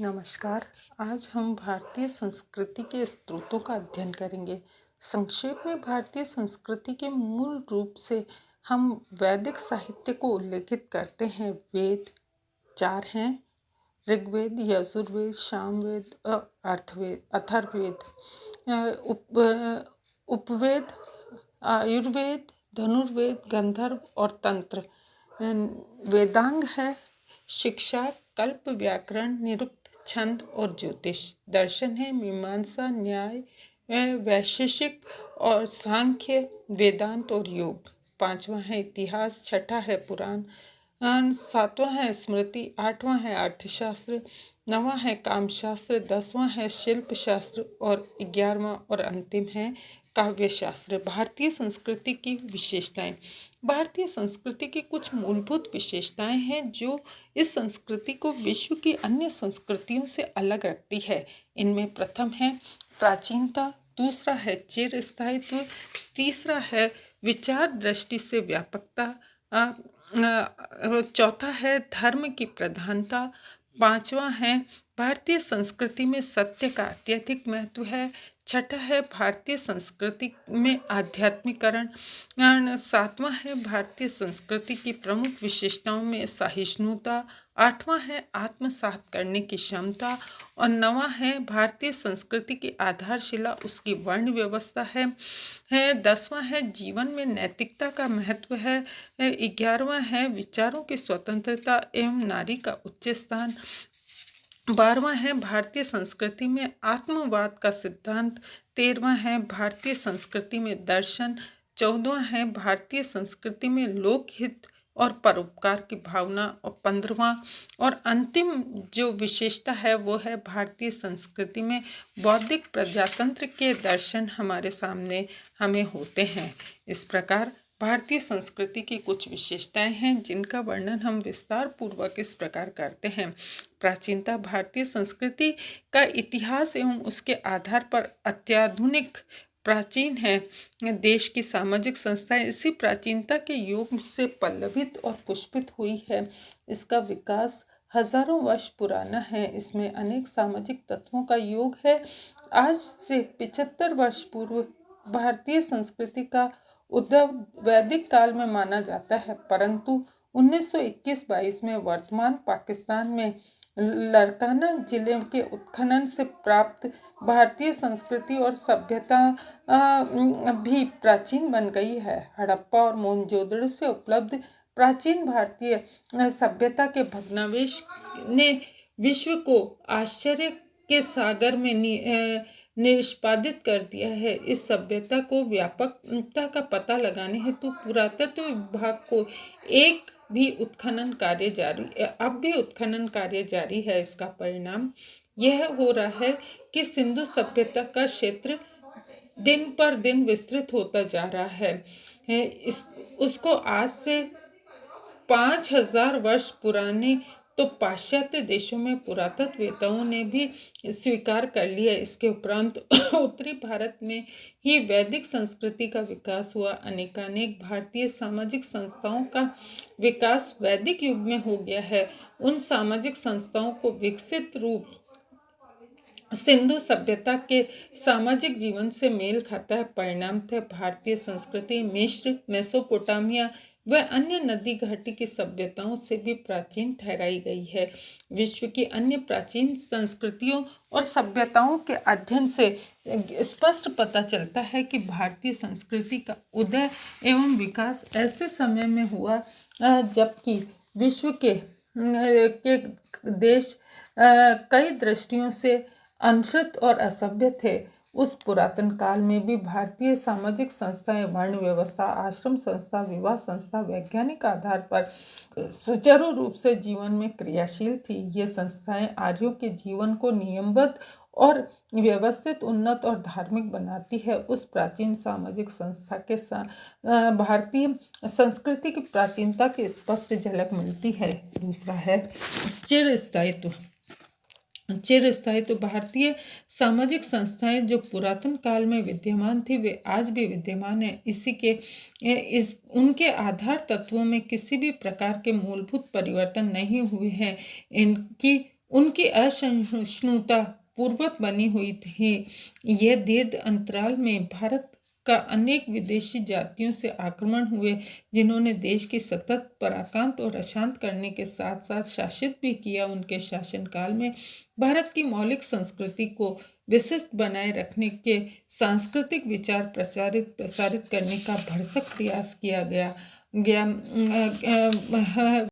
नमस्कार। आज हम भारतीय संस्कृति के स्रोतों का अध्ययन करेंगे। संक्षेप में भारतीय संस्कृति के मूल रूप से हम वैदिक साहित्य को उल्लेखित करते हैं। वेद चार हैं: ऋग्वेद, यजुर्वेद, सामवेद और अथर्ववेद। उपवेद, आयुर्वेद, धनुर्वेद, गंधर्व और तंत्र। वेदांग है शिक्षा, कल्प, व्याकरण, निरुक्त, छंद और ज्योतिष। दर्शन है मीमांसा, न्याय, वैशेषिक और सांख्य, वेदांत और योग। पांचवा है इतिहास, छठा है पुराण, सातवां है स्मृति, आठवां है अर्थशास्त्र, नवां है कामशास्त्र, 10वां है शिल्प शास्त्र और 11वां और अंतिम है काव्य शास्त्र। भारतीय संस्कृति की विशेषताएं। भारतीय संस्कृति की कुछ मूलभूत विशेषताएं हैं जो इस संस्कृति को विश्व की अन्य संस्कृतियों से अलग रखती है। इनमें प्रथम है प्राचीनता, दूसरा है चिरस्थायित्व, तीसरा है विचार दृष्टि से व्यापकता, चौथा है धर्म की प्रधानता, पांचवा है भारतीय संस्कृति में सत्य का अत्यधिक महत्व है, छठा है भारतीय संस्कृति में आध्यात्मिकरण, सातवां है भारतीय संस्कृति की प्रमुख विशेषताओं में सहिष्णुता, आठवां है आत्मसात करने की क्षमता और नवां है भारतीय संस्कृति की आधारशिला उसकी वर्ण व्यवस्था है 10वां है जीवन में नैतिकता का महत्व है 11वां है विचारों की स्वतंत्रता एवं नारी का उच्च स्थान, 12वां है भारतीय संस्कृति में आत्मवाद का सिद्धांत, 13वां है भारतीय संस्कृति में दर्शन, 14वां है भारतीय संस्कृति में लोकहित और परोपकार की भावना और 15वां और अंतिम जो विशेषता है वो है भारतीय संस्कृति में बौद्धिक प्रजातंत्र के दर्शन हमारे सामने हमें होते हैं। इस प्रकार भारतीय संस्कृति की कुछ विशेषताएं हैं जिनका वर्णन हम विस्तार पूर्वक इस प्रकार करते हैं। प्राचीनता। भारतीय संस्कृति का इतिहास एवं उसके आधार पर अत्याधुनिक प्राचीन है। देश की सामाजिक संस्थाएं इसी प्राचीनता के युग से पल्लवित और पुष्पित हुई है। इसका विकास हजारों वर्ष पुराना है। इसमें अनेक सामाजिक तत्वों का योग है। आज से 75 वर्ष पूर्व भारतीय संस्कृति का उद्भव वैदिक काल में माना जाता है, परंतु 1921-22 में वर्तमान पाकिस्तान में लड़काना जिले के उत्खनन से प्राप्त भारतीय संस्कृति और सभ्यता भी प्राचीन बन गई है। हड़प्पा और मोहनजोदड़ो से उपलब्ध प्राचीन भारतीय सभ्यता के भग्नावशेष ने विश्व को आश्चर्य के सागर में निष्पादित कर दिया है। इस सभ्यता को व्यापकता का पता लगाने हेतु पुरातत्व विभाग को अब भी उत्खनन कार्य जारी है। इसका परिणाम यह हो रहा है कि सिंधु सभ्यता का क्षेत्र दिन पर दिन विस्तृत होता जा रहा है। उसको आज से 5000 वर्ष पुराने तो पाश्चात्य देशों में पुरातत्ववेत्ताओं ने भी स्वीकार कर लिया। इसके उपरांत उत्तरी भारत में ही वैदिक संस्कृति का विकास हुआ। अनेकानेक भारतीय सामाजिक संस्थाओं का विकास वैदिक युग में हो गया है। उन सामाजिक संस्थाओं को विकसित रूप सिंधु सभ्यता के सामाजिक जीवन से मेल खाता है। परिणामतः भारतीय संस्कृति मिस्र, मेसोपोटामिया व अन्य नदी घाटी की सभ्यताओं से भी प्राचीन ठहराई गई है। विश्व की अन्य प्राचीन संस्कृतियों और सभ्यताओं के अध्ययन से स्पष्ट पता चलता है कि भारतीय संस्कृति का उदय एवं विकास ऐसे समय में हुआ जबकि विश्व के देश कई दृष्टियों से अनश्रुत और असभ्य थे। उस पुरातन काल में भी भारतीय सामाजिक संस्थाएं वर्ण व्यवस्था, आश्रम संस्था, विवाह संस्था वैज्ञानिक आधार पर सुचारू रूप से जीवन में क्रियाशील थी। ये संस्थाएं आर्यों के जीवन को नियमबद्ध और व्यवस्थित, उन्नत और धार्मिक बनाती है। उस प्राचीन सामाजिक संस्था के भारतीय संस्कृति की प्राचीनता की स्पष्ट झलक मिलती है। दूसरा है चिरस्थायित्व। भारतीय सामाजिक संस्थाएं जो पुरातन काल में विद्यमान थी वे आज भी विद्यमान है। उनके आधार तत्वों में किसी भी प्रकार के मूलभूत परिवर्तन नहीं हुए हैं। इनकी उनकी असहिष्णुता पूर्वक बनी हुई थी। यह दीर्घ अंतराल में भारत का अनेक विदेशी जातियों से आक्रमण हुए, जिन्होंने देश की सतत पराक्रांत और अशांत करने के साथ साथ शासित भी किया। उनके शासनकाल में भारत की मौलिक संस्कृति को विशिष्ट बनाए रखने के सांस्कृतिक विचार प्रसारित करने का भरसक प्रयास किया गया